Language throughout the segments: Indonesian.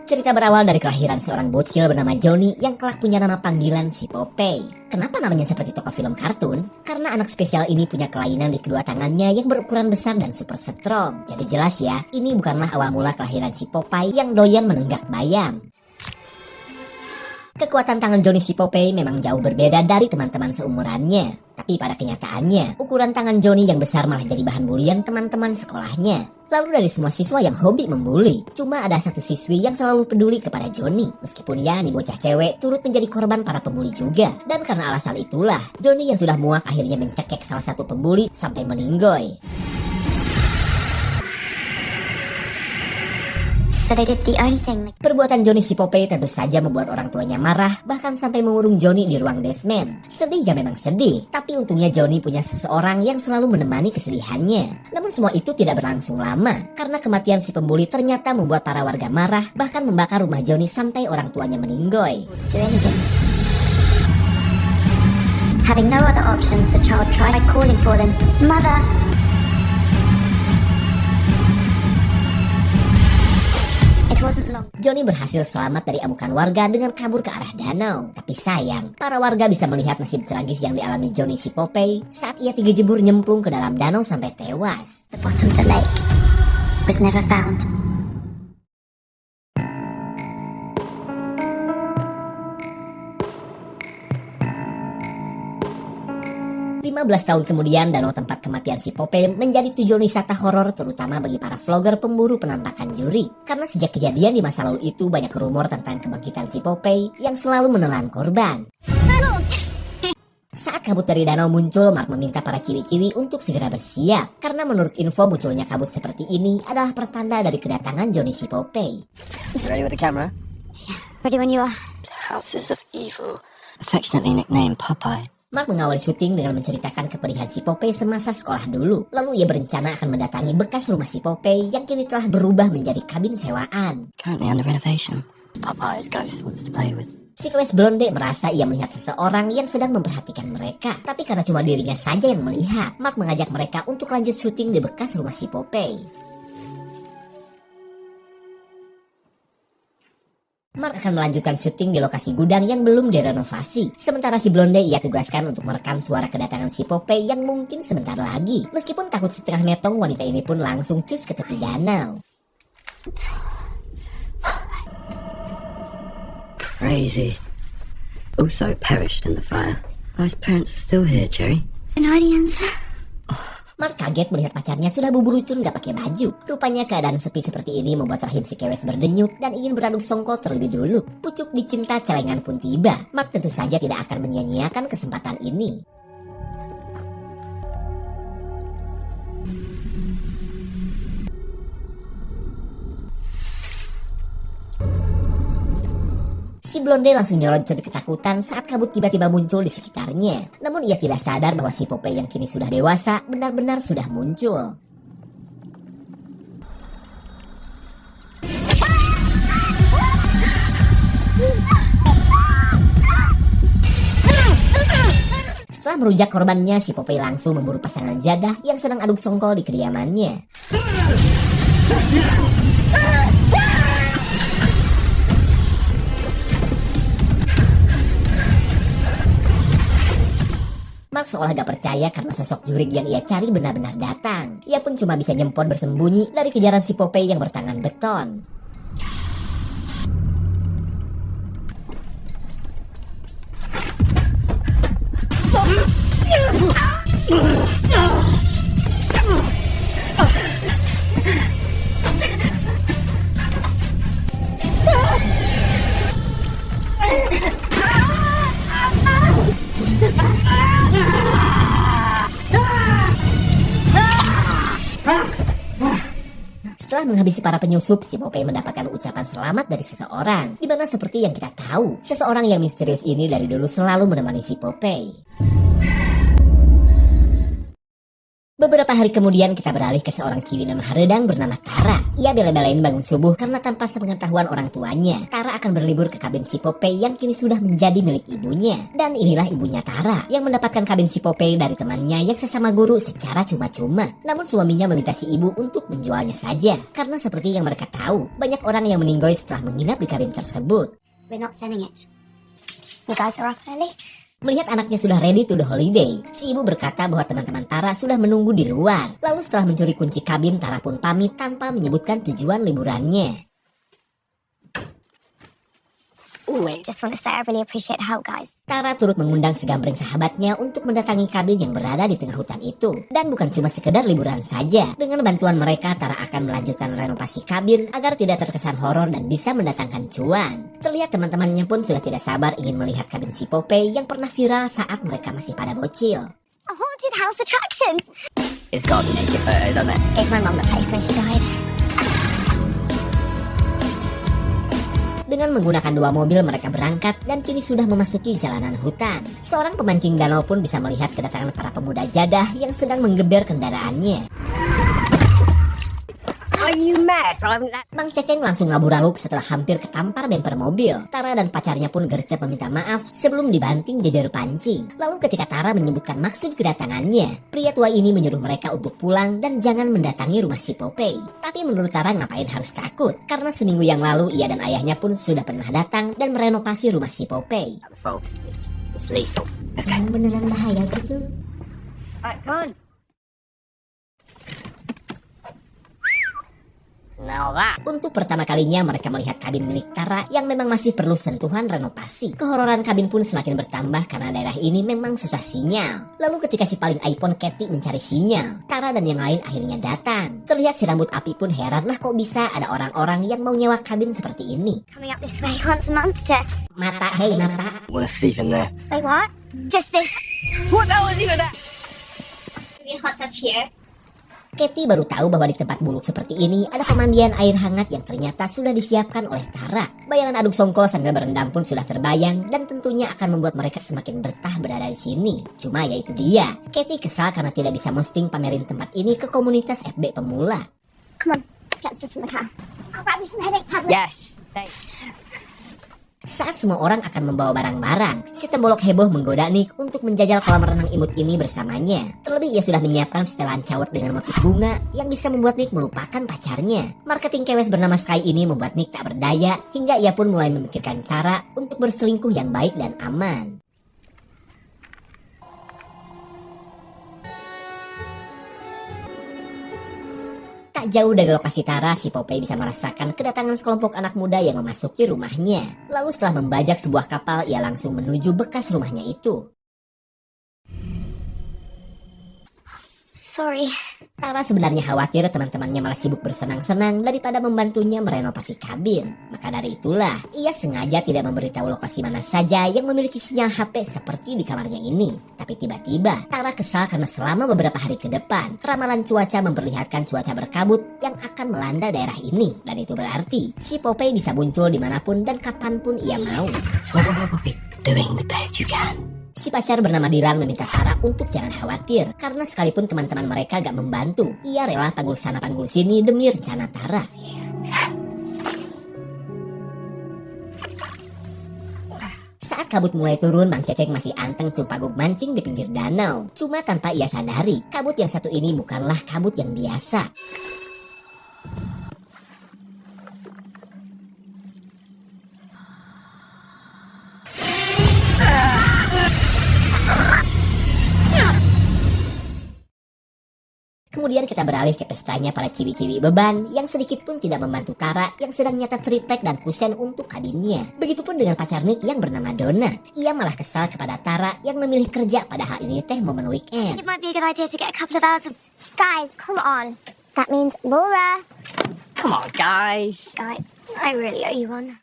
Cerita berawal dari kelahiran seorang bocil bernama Johnny yang kelak punya nama panggilan si Popeye. Kenapa namanya seperti tokoh film kartun? Karena anak spesial ini punya kelainan di kedua tangannya yang berukuran besar dan super strong. Jadi jelas ya, ini bukanlah awal mula kelahiran si Popeye yang doyan menenggak bayam. Kekuatan tangan Johnny si Popeye memang jauh berbeda dari teman-teman seumurannya. Tapi pada kenyataannya, ukuran tangan Johnny yang besar malah jadi bahan bulian teman-teman sekolahnya. Lalu dari semua siswa yang hobi membuli, cuma ada satu siswi yang selalu peduli kepada Johnny. Meskipun ya nih bocah cewek turut menjadi korban para pembuli juga. Dan karena alasan itulah, Johnny yang sudah muak akhirnya mencekek salah satu pembuli sampai meninggoy. So they did the only thing. Perbuatan Johnny si Popeye tentu saja membuat orang tuanya marah, bahkan sampai mengurung Johnny di ruang desmen. Sedih ya memang sedih, tapi untungnya Johnny punya seseorang yang selalu menemani kesedihannya. Namun semua itu tidak berlangsung lama, karena kematian si pembuli ternyata membuat para warga marah, bahkan membakar rumah Johnny sampai orang tuanya meninggoy. To do anything. Having no other options, the child tried calling for them. Mother! It wasn't long. Johnny berhasil selamat dari amukan warga dengan kabur ke arah danau. Tapi sayang, para warga bisa melihat nasib tragis yang dialami Johnny si Popeye saat ia jebur nyemplung ke dalam danau sampai tewas. The bottom of the lake was never found. 15 tahun kemudian, danau tempat kematian si Popeye menjadi tujuan wisata horor terutama bagi para vlogger pemburu penampakan juri. Karena sejak kejadian di masa lalu itu banyak rumor tentang kebangkitan si Popeye yang selalu menelan korban. Saat kabut dari danau muncul, Mark meminta para ciwi-ciwi untuk segera bersiap. Karena menurut info munculnya kabut seperti ini adalah pertanda dari kedatangan Johnny si Popeye. Ready with the camera? Ready when you are. Houses of Evil, affectionately nicknamed Popeye. Mark mengawali syuting dengan menceritakan kepedihan si Popeye semasa sekolah dulu. Lalu ia berencana akan mendatangi bekas rumah si Popeye yang kini telah berubah menjadi kabin sewaan. Currently under renovation. Popeye's ghost wants to play with. Si Kewes Blonde merasa ia melihat seseorang yang sedang memperhatikan mereka. Tapi karena cuma dirinya saja yang melihat, Mark mengajak mereka untuk lanjut syuting di bekas rumah si Popeye. Mark akan melanjutkan syuting di lokasi gudang yang belum direnovasi. Sementara si Blonde ia tugaskan untuk merekam suara kedatangan si Popeye yang mungkin sebentar lagi. Meskipun takut setengah metong, wanita ini pun langsung cus ke tepi danau. Crazy. Also perished in the fire. Vice parents are still here, Jerry. An audience. Mark kaget melihat pacarnya sudah bubur racun gak pakai baju. Rupanya keadaan sepi seperti ini membuat rahim si Kewes berdenyut dan ingin beraduk songkol terlebih dulu. Pucuk dicinta celengan pun tiba. Mark tentu saja tidak akan menyia-nyiakan kesempatan ini. Si Blonde langsung nyeloncat ketakutan saat kabut tiba-tiba muncul di sekitarnya. Namun ia tidak sadar bahwa si Popeye yang kini sudah dewasa benar-benar sudah muncul. Setelah merujak korbannya, si Popeye langsung memburu pasangan jadah yang sedang aduk songkol di kediamannya. Mark seolah gak percaya karena sosok jurig yang ia cari benar-benar datang. Ia pun cuma bisa nyempon bersembunyi dari kejaran si Popeye yang bertangan beton. Setelah menghabisi para penyusup, si Popeye mendapatkan ucapan selamat dari seseorang. Dimana seperti yang kita tahu, seseorang yang misterius ini dari dulu selalu menemani si Popeye. Beberapa hari kemudian kita beralih ke seorang ciwidey haredang bernama Tara. Ia bela-belain bangun subuh karena tanpa sepengetahuan orang tuanya, Tara akan berlibur ke kabin si Popeye yang kini sudah menjadi milik ibunya. Dan inilah ibunya Tara yang mendapatkan kabin si Popeye dari temannya yang sesama guru secara cuma-cuma. Namun suaminya meminta si ibu untuk menjualnya saja karena seperti yang mereka tahu, banyak orang yang meninggoy setelah menginap di kabin tersebut. We're not selling it. You guys are up early? Melihat anaknya sudah ready to the holiday, si ibu berkata bahwa teman-teman Tara sudah menunggu di luar. Lalu setelah mencuri kunci kabin, Tara pun pamit tanpa menyebutkan tujuan liburannya. Just want to say I really appreciate the help, guys. Tara turut mengundang segambreng sahabatnya untuk mendatangi kabin yang berada di tengah hutan itu. Dan bukan cuma sekedar liburan saja. Dengan bantuan mereka, Tara akan melanjutkan renovasi kabin agar tidak terkesan horor dan bisa mendatangkan cuan. Terlihat teman-temannya pun sudah tidak sabar ingin melihat kabin si Popeye yang pernah viral saat mereka masih pada bocil. A haunted house attraction. It's got naked photos, hasn't it? Gave my mum the place when she died. Dengan menggunakan 2 mobil mereka berangkat dan kini sudah memasuki jalanan hutan. Seorang pemancing danau pun bisa melihat kedatangan para pemuda jadah yang sedang menggeber kendaraannya. Are you mad driving that? Mang Ceceng langsung ngabur-aluk setelah hampir ketampar bemper mobil. Tara dan pacarnya pun gercep meminta maaf sebelum dibanting jejer pancing. Lalu ketika Tara menyebutkan maksud kedatangannya, pria tua ini menyuruh mereka untuk pulang dan jangan mendatangi rumah si Popeye. Tapi menurut Tara ngapain harus takut? Karena seminggu yang lalu ia dan ayahnya pun sudah pernah datang dan merenovasi rumah si Popeye. It's lethal. Let's go. Emang beneran bahaya gitu? Right, come on. Now that. Untuk pertama kalinya mereka melihat kabin milik Tara yang memang masih perlu sentuhan renovasi. Kehororan kabin pun semakin bertambah karena daerah ini memang susah sinyal. Lalu ketika si paling iPhone Katie mencari sinyal, Tara dan yang lain akhirnya datang. Terlihat si rambut api pun heran lah kok bisa ada orang-orang yang mau nyewa kabin seperti ini. Coming up this way once a month to... Mata, hei mata. I wanna sleep in there. Wait, what? Just this. What the hell is even that? Maybe a hot tub here. Katie baru tahu bahwa di tempat buluk seperti ini ada pemandian air hangat yang ternyata sudah disiapkan oleh Tara. Bayangan aduk songkol sambil berendam pun sudah terbayang dan tentunya akan membuat mereka semakin betah berada di sini. Cuma ya itu dia, Katie kesal karena tidak bisa posting pamerin tempat ini ke komunitas FB pemula. Come on, let's get stuff from the car. I'll grab you some headache tablets. Yes. Thanks. Saat semua orang akan membawa barang-barang, si tembolok heboh menggoda Nick untuk menjajal kolam renang imut ini bersamanya. Terlebih ia sudah menyiapkan setelan cawet dengan motif bunga yang bisa membuat Nick melupakan pacarnya. Marketing kewes bernama Sky ini membuat Nick tak berdaya hingga ia pun mulai memikirkan cara untuk berselingkuh yang baik dan aman. Tak jauh dari lokasi Tara, si Popeye bisa merasakan kedatangan sekelompok anak muda yang memasuki rumahnya. Lalu setelah membajak sebuah kapal, ia langsung menuju bekas rumahnya itu. Sorry. Tara sebenarnya khawatir teman-temannya malah sibuk bersenang-senang daripada membantunya merenovasi kabin. Maka dari itulah, ia sengaja tidak memberitahu lokasi mana saja yang memiliki sinyal HP seperti di kamarnya ini. Tapi tiba-tiba, Tara kesal karena selama beberapa hari ke depan, ramalan cuaca memperlihatkan cuaca berkabut yang akan melanda daerah ini. Dan itu berarti, si Popeye bisa muncul dimanapun dan kapanpun ia mau. Doing the best you can. Si pacar bernama Diran meminta Tara untuk jangan khawatir, karena sekalipun teman-teman mereka gak membantu, ia rela panggul sana panggul sini demi rencana Tara. Saat kabut mulai turun, Mang Ceceng masih anteng cumpaguk mancing di pinggir danau. Cuma tanpa ia sadari, kabut yang satu ini bukanlah kabut yang biasa. Kemudian kita beralih ke pestanya para ciwi-ciwi beban yang sedikit pun tidak membantu Tara yang sedang nyatet triplek dan kusen untuk kabinnya. Begitupun dengan pacar Nick yang bernama Donna. Ia malah kesal kepada Tara yang memilih kerja padahal ini teh momen weekend. It might be a good idea to get a couple of hours of... Guys, come on. That means Laura. Come on, guys. Guys, I really owe you one.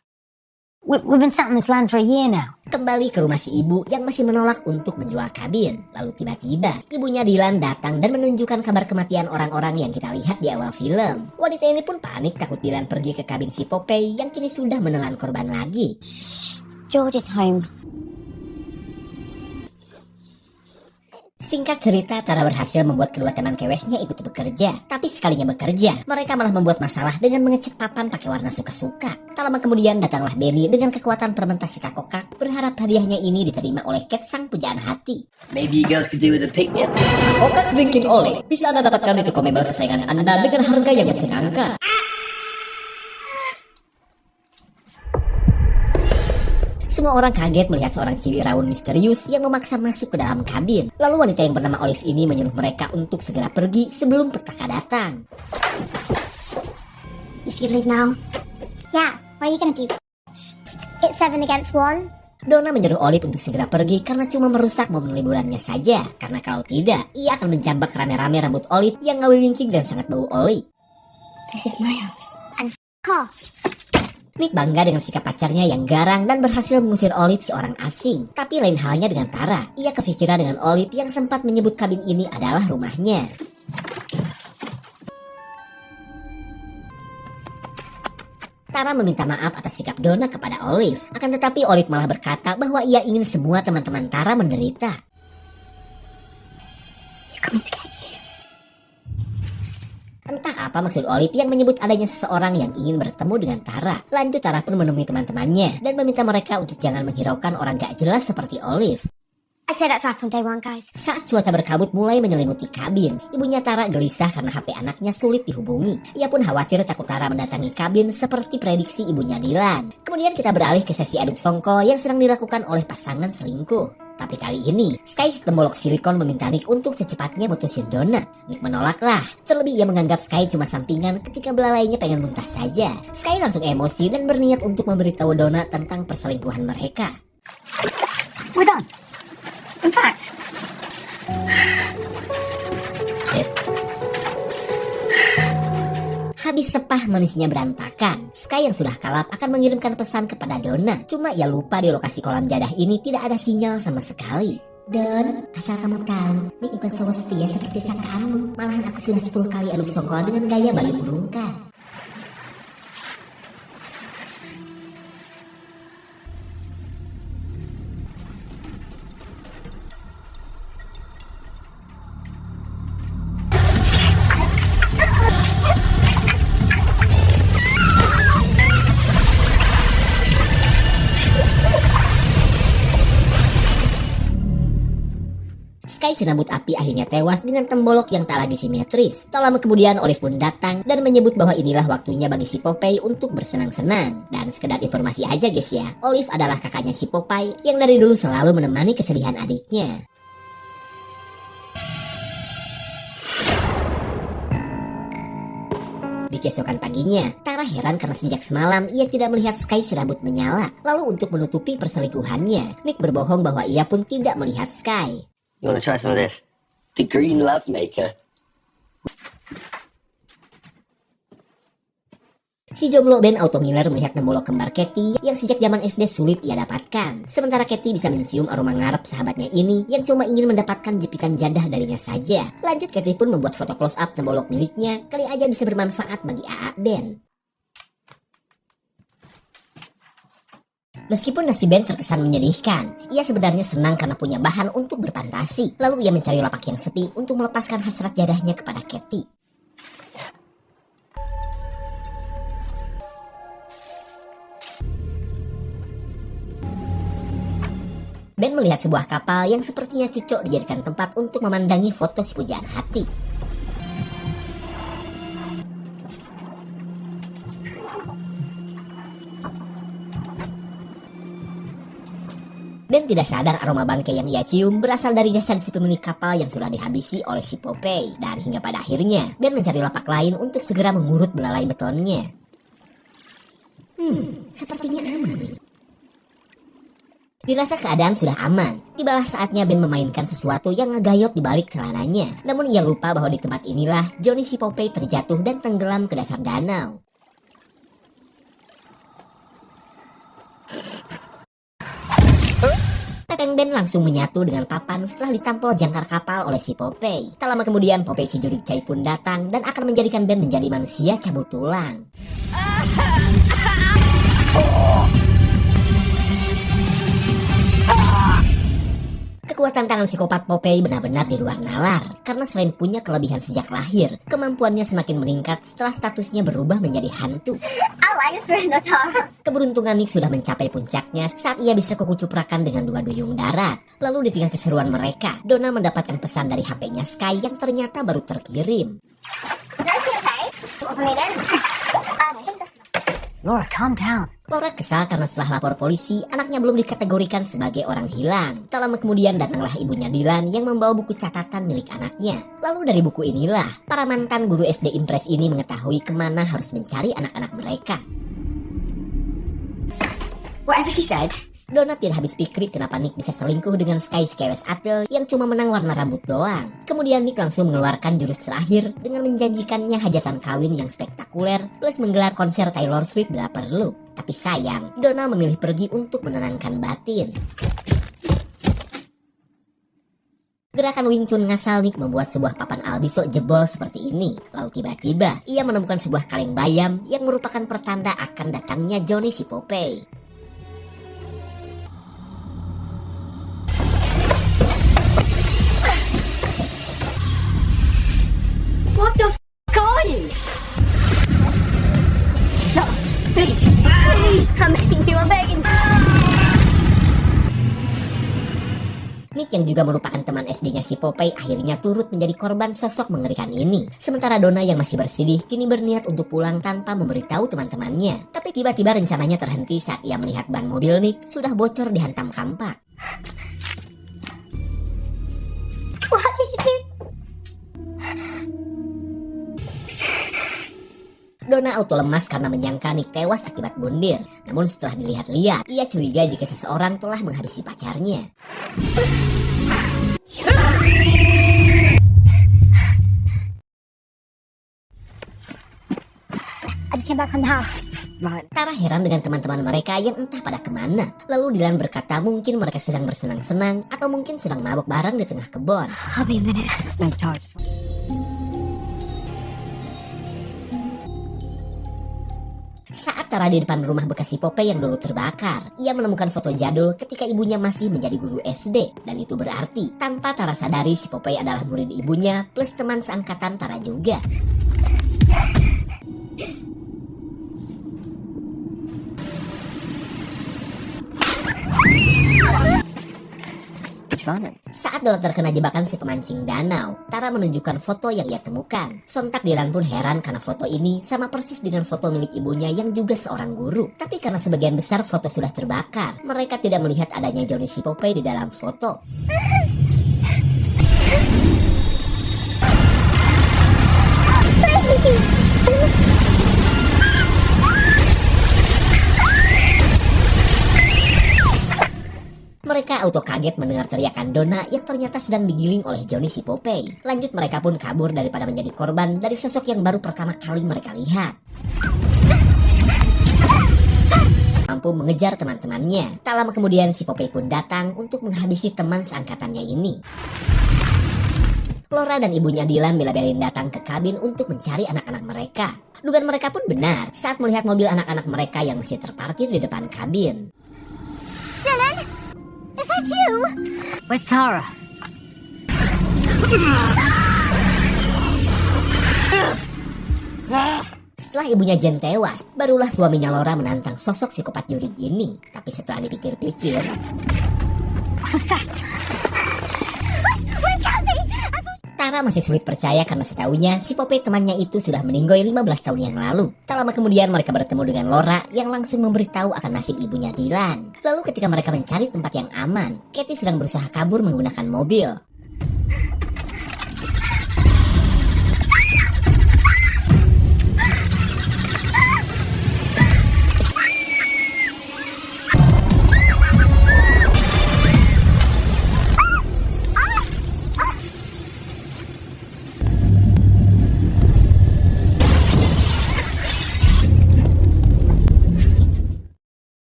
We've been sat on this land for a year now. Kembali ke rumah si ibu yang masih menolak untuk menjual kabin. Lalu tiba-tiba ibunya Dylan datang dan menunjukkan kabar kematian orang-orang yang kita lihat di awal film. Wanita ini pun panik takut Dylan pergi ke kabin si Popeye yang kini sudah menelan korban lagi. George is home. Singkat cerita, Tara berhasil membuat kedua teman kewesnya ikut bekerja. Tapi sekalinya bekerja, mereka malah membuat masalah dengan mengecat papan pakai warna suka-suka. Tak lama kemudian datanglah Benny dengan kekuatan fermentasi kakokak, berharap hadiahnya ini diterima oleh Cat sang pujaan hati. Maybe you girls could do with a picnic. Kakokak drinking oleh bisa Anda dapatkan di toko mebel kesayangan Anda dengan harga yang mencengangkan. Semua orang kaget melihat seorang cilik rawon misterius yang memaksa masuk ke dalam kabin. Lalu wanita yang bernama Olive ini menyuruh mereka untuk segera pergi sebelum petaka datang. If you leave now. Yeah, what are you gonna do? It's 7 against 1. Donna menyuruh Olive untuk segera pergi karena cuma merusak momen liburannya saja. Karena kalau tidak, ia akan menjambak rame-rame rambut Olive yang ngawil-wingking dan sangat bau oli. This is my house. And off. Nick bangga dengan sikap pacarnya yang garang dan berhasil mengusir Olive seorang asing. Tapi lain halnya dengan Tara. Ia kepikiran dengan Olive yang sempat menyebut kabin ini adalah rumahnya. Tara meminta maaf atas sikap Donna kepada Olive. Akan tetapi Olive malah berkata bahwa ia ingin semua teman-teman Tara menderita. He's coming to get you. Entah apa maksud Olive yang menyebut adanya seseorang yang ingin bertemu dengan Tara. Lanjut Tara pun menemui teman-temannya dan meminta mereka untuk jangan menghiraukan orang gak jelas seperti Olive. I say that's wrap on day 1, guys. Saat cuaca berkabut mulai menyelimuti kabin, ibunya Tara gelisah karena HP anaknya sulit dihubungi. Ia pun khawatir takut Tara mendatangi kabin seperti prediksi ibunya Dylan. Kemudian kita beralih ke sesi aduk songkol yang sedang dilakukan oleh pasangan selingkuh. Tapi kali ini, Sky si tembolok silikon meminta Nick untuk secepatnya mutusin Donna. Nick menolaklah. Terlebih ia menganggap Sky cuma sampingan ketika belalainya pengen muntah saja. Sky langsung emosi dan berniat untuk memberitahu Donna tentang perselingkuhan mereka. We're done. In fact, Habis sepah manisnya berantakan, Sky yang sudah kalap akan mengirimkan pesan kepada Donna. Cuma ia lupa di lokasi kolam jadah ini tidak ada sinyal sama sekali. Don, asal kamu tahu, Nick bukan cowok setia seperti sangkaanmu. Malahan aku sudah 10 kali aduk songkol dengan gaya Bali burungkan. Sky sinambut api akhirnya tewas dengan tembolok yang tak lagi simetris. Tak lama kemudian Olive pun datang dan menyebut bahwa inilah waktunya bagi si Popeye untuk bersenang-senang. Dan sekedar informasi aja guys ya, Olive adalah kakaknya si Popeye yang dari dulu selalu menemani kesedihan adiknya. Di keesokan paginya, Tara heran karena sejak semalam ia tidak melihat Sky serabut menyala. Lalu untuk menutupi perselingkuhannya, Nick berbohong bahwa ia pun tidak melihat Sky. You want to try some of this? The green love maker. Si jomblo Ben Auto Miller melihat tembolok kembar Katie yang sejak zaman SD sulit ia dapatkan. Sementara Katie bisa mencium aroma ngarep sahabatnya ini yang cuma ingin mendapatkan jepitan jadah darinya saja. Lanjut Katie pun membuat foto close up tembolok miliknya, kali aja bisa bermanfaat bagi AA Ben. Meskipun nasib Ben terkesan menyedihkan, ia sebenarnya senang karena punya bahan untuk berfantasi. Lalu ia mencari lapak yang sepi untuk melepaskan hasrat jadahnya kepada Katie. Ben melihat sebuah kapal yang sepertinya cocok dijadikan tempat untuk memandangi foto si pujaan hati. Ben tidak sadar aroma bangkai yang ia cium berasal dari jasad si pemilik kapal yang sudah dihabisi oleh si Popeye. Dan hingga pada akhirnya, Ben mencari lapak lain untuk segera mengurut belalai betonnya. Sepertinya aman. Dirasa keadaan sudah aman, tibalah saatnya Ben memainkan sesuatu yang ngegayot di balik celananya. Namun ia lupa bahwa di tempat inilah Johnny si Popeye terjatuh dan tenggelam ke dasar danau. Tepeng Ben langsung menyatu dengan papan setelah ditampol jangkar kapal oleh si Popeye. Tak lama kemudian Popeye si jurik cai pun datang dan akan menjadikan Ben menjadi manusia cabut tulang. Kekuatan tangan psikopat Popeye benar-benar di luar nalar, karena selain punya kelebihan sejak lahir, kemampuannya semakin meningkat setelah statusnya berubah menjadi hantu. I like Surrender Tara. Keberuntungan Nick sudah mencapai puncaknya saat ia bisa kukucuprakan dengan 2 duyung darat. Lalu di tengah keseruan mereka, Donna mendapatkan pesan dari HP-nya Sky yang ternyata baru terkirim. Is everything okay? What for me then? I think that's Laura, calm down. Laura kesal karena setelah lapor polisi, anaknya belum dikategorikan sebagai orang hilang. Tak lama kemudian datanglah ibunya Dylan yang membawa buku catatan milik anaknya. Lalu dari buku inilah, para mantan guru SD Impres ini mengetahui kemana harus mencari anak-anak mereka. Whatever she said. Donna tidak habis pikir kenapa Nick bisa selingkuh dengan Sky Skewes Apple yang cuma menang warna rambut doang. Kemudian Nick langsung mengeluarkan jurus terakhir dengan menjanjikannya hajatan kawin yang spektakuler plus menggelar konser Taylor Swift bila perlu. Tapi sayang, Donna memilih pergi untuk menenangkan batin. Gerakan Wing Chun ngasal Nick membuat sebuah papan albiso jebol seperti ini. Lalu tiba-tiba, ia menemukan sebuah kaleng bayam yang merupakan pertanda akan datangnya Johnny si Popeye. What the f*** are you? No, please. Please, I'm begging you, I'm begging. Nick yang juga merupakan teman SD-nya si Popeye akhirnya turut menjadi korban sosok mengerikan ini. Sementara Donna yang masih bersedih kini berniat untuk pulang tanpa memberitahu teman-temannya. Tapi tiba-tiba rencananya terhenti saat ia melihat ban mobil Nick sudah bocor dihantam kampak. What did you do? Donna auto lemas karena menyangka Nick tewas akibat bundir. Namun setelah dilihat-lihat, ia curiga jika seseorang telah menghabisi pacarnya. I just came back from the house. Right. Tara heran dengan teman-teman mereka yang entah pada kemana. Lalu Dylan berkata mungkin mereka sedang bersenang-senang atau mungkin sedang mabuk bareng di tengah kebun. I'll be a minute. No, Tara. Saat Tara di depan rumah bekas si Popeye yang dulu terbakar, ia menemukan foto jadul ketika ibunya masih menjadi guru SD. Dan itu berarti, tanpa Tara sadari si Popeye adalah murid ibunya plus teman seangkatan Tara juga. Saat Donna terkena jebakan si pemancing danau, Tara menunjukkan foto yang ia temukan. Sontak Dylan pun heran karena foto ini sama persis dengan foto milik ibunya yang juga seorang guru. Tapi karena sebagian besar foto sudah terbakar, mereka tidak melihat adanya Johnny si Popeye di dalam foto. Mereka auto kaget mendengar teriakan Donna yang ternyata sedang digiling oleh Johnny si Popeye. Lanjut mereka pun kabur daripada menjadi korban dari sosok yang baru pertama kali mereka lihat. Mampu mengejar teman-temannya. Tak lama kemudian si Popeye pun datang untuk menghabisi teman seangkatannya ini. Laura dan ibunya Dylan bela-belain datang ke kabin untuk mencari anak-anak mereka. Dugaan mereka pun benar saat melihat mobil anak-anak mereka yang masih terparkir di depan kabin. Dylan, is that you? Where's Tara? Setelah ibunya Jen tewas, barulah suaminya Laura menantang sosok psikopat juri ini. Tapi setelah dipikir-pikir, What's that? Where's Kathy? Tara masih sulit percaya karena setahunya si Popeye temannya itu sudah meninggoy 15 tahun yang lalu. Tak lama kemudian mereka bertemu dengan Laura yang langsung memberitahu akan nasib ibunya Dylan. Lalu ketika mereka mencari tempat yang aman, Katie sedang berusaha kabur menggunakan mobil.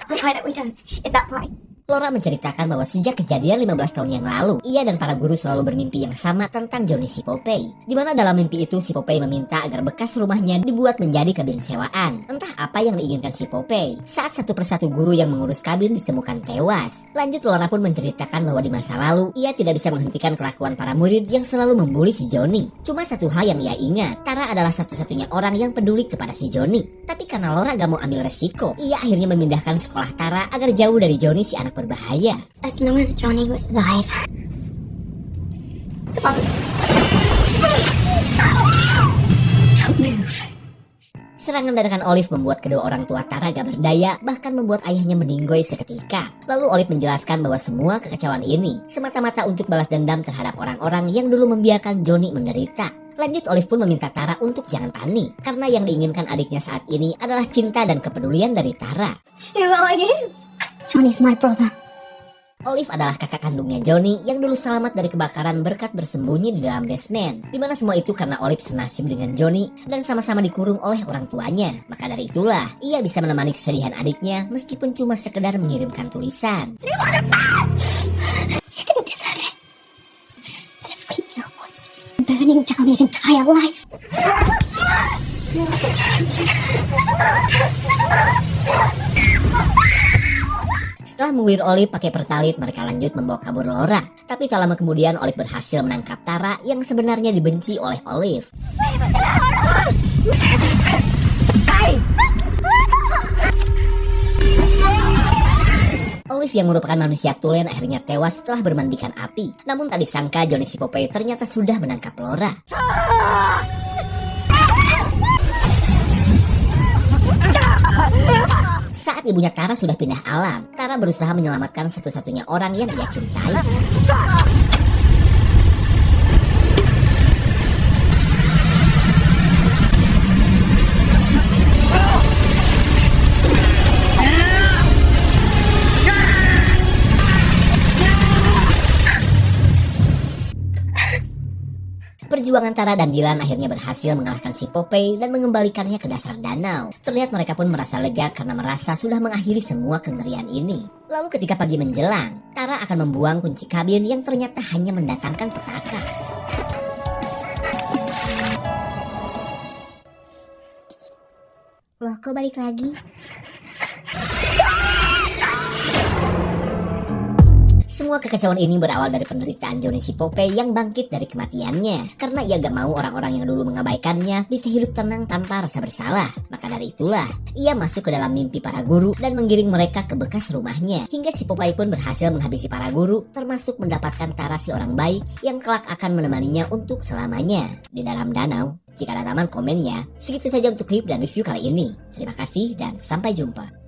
The pie that we done is that pie. Laura menceritakan bahwa sejak kejadian 15 tahun yang lalu, ia dan para guru selalu bermimpi yang sama tentang Johnny si Popeye. Di mana dalam mimpi itu si Popeye meminta agar bekas rumahnya dibuat menjadi kabin sewaan. Entah apa yang diinginkan si Popeye. Saat satu persatu guru yang mengurus kabin ditemukan tewas. Lanjut, Laura pun menceritakan bahwa di masa lalu ia tidak bisa menghentikan kelakuan para murid yang selalu membuli si Johnny. Cuma satu hal yang ia ingat, Tara adalah satu-satunya orang yang peduli kepada si Johnny. Tapi karena Laura gak mau ambil resiko, ia akhirnya memindahkan sekolah Tara agar jauh dari Johnny si anak berbahaya. As long as Johnny was alive. Come on. Don't move. Serangan dadakan Olive membuat kedua orang tua Tara gak berdaya, bahkan membuat ayahnya meninggoy seketika. Lalu Olive menjelaskan bahwa semua kekacauan ini semata-mata untuk balas dendam terhadap orang-orang yang dulu membiarkan Johnny menderita. Lanjut, Olive pun meminta Tara untuk jangan panik, karena yang diinginkan adiknya saat ini adalah cinta dan kepedulian dari Tara. Who are you? Johnny's my brother. Olive adalah kakak kandungnya Johnny yang dulu selamat dari kebakaran berkat bersembunyi di dalam basement. Dimana semua itu karena Olive senasib dengan Johnny dan sama-sama dikurung oleh orang tuanya. Maka dari itulah, ia bisa menemani kesedihan adiknya meskipun cuma sekedar mengirimkan tulisan. You didn't deserve it. The sweet girl was burning down his entire life. Setelah menguir Olive pakai pertalit, mereka lanjut membawa kabur Laura. Tapi tak lama kemudian Olive berhasil menangkap Tara yang sebenarnya dibenci oleh Olive. Olive yang merupakan manusia tulen akhirnya tewas setelah bermandikan api. Namun tak disangka Johnny si Popeye ternyata sudah menangkap Laura. Saat ibunya Tara sudah pindah alam, Tara berusaha menyelamatkan satu-satunya orang yang ia cintai. Perjuangan Tara dan Dylan akhirnya berhasil mengalahkan si Popeye dan mengembalikannya ke dasar danau. Terlihat mereka pun merasa lega karena merasa sudah mengakhiri semua kengerian ini. Lalu ketika pagi menjelang, Tara akan membuang kunci kabin yang ternyata hanya mendatangkan petaka. Loh, kok balik lagi? Semua kekacauan ini berawal dari penderitaan Johnny si Popeye yang bangkit dari kematiannya. Karena ia gak mau orang-orang yang dulu mengabaikannya bisa hidup tenang tanpa rasa bersalah. Maka dari itulah, ia masuk ke dalam mimpi para guru dan menggiring mereka ke bekas rumahnya. Hingga si Popeye pun berhasil menghabisi para guru, termasuk mendapatkan Tara si orang baik yang kelak akan menemaninya untuk selamanya di dalam danau. Jika ada taman, komen ya. Segitu saja untuk klip dan review kali ini. Terima kasih dan sampai jumpa.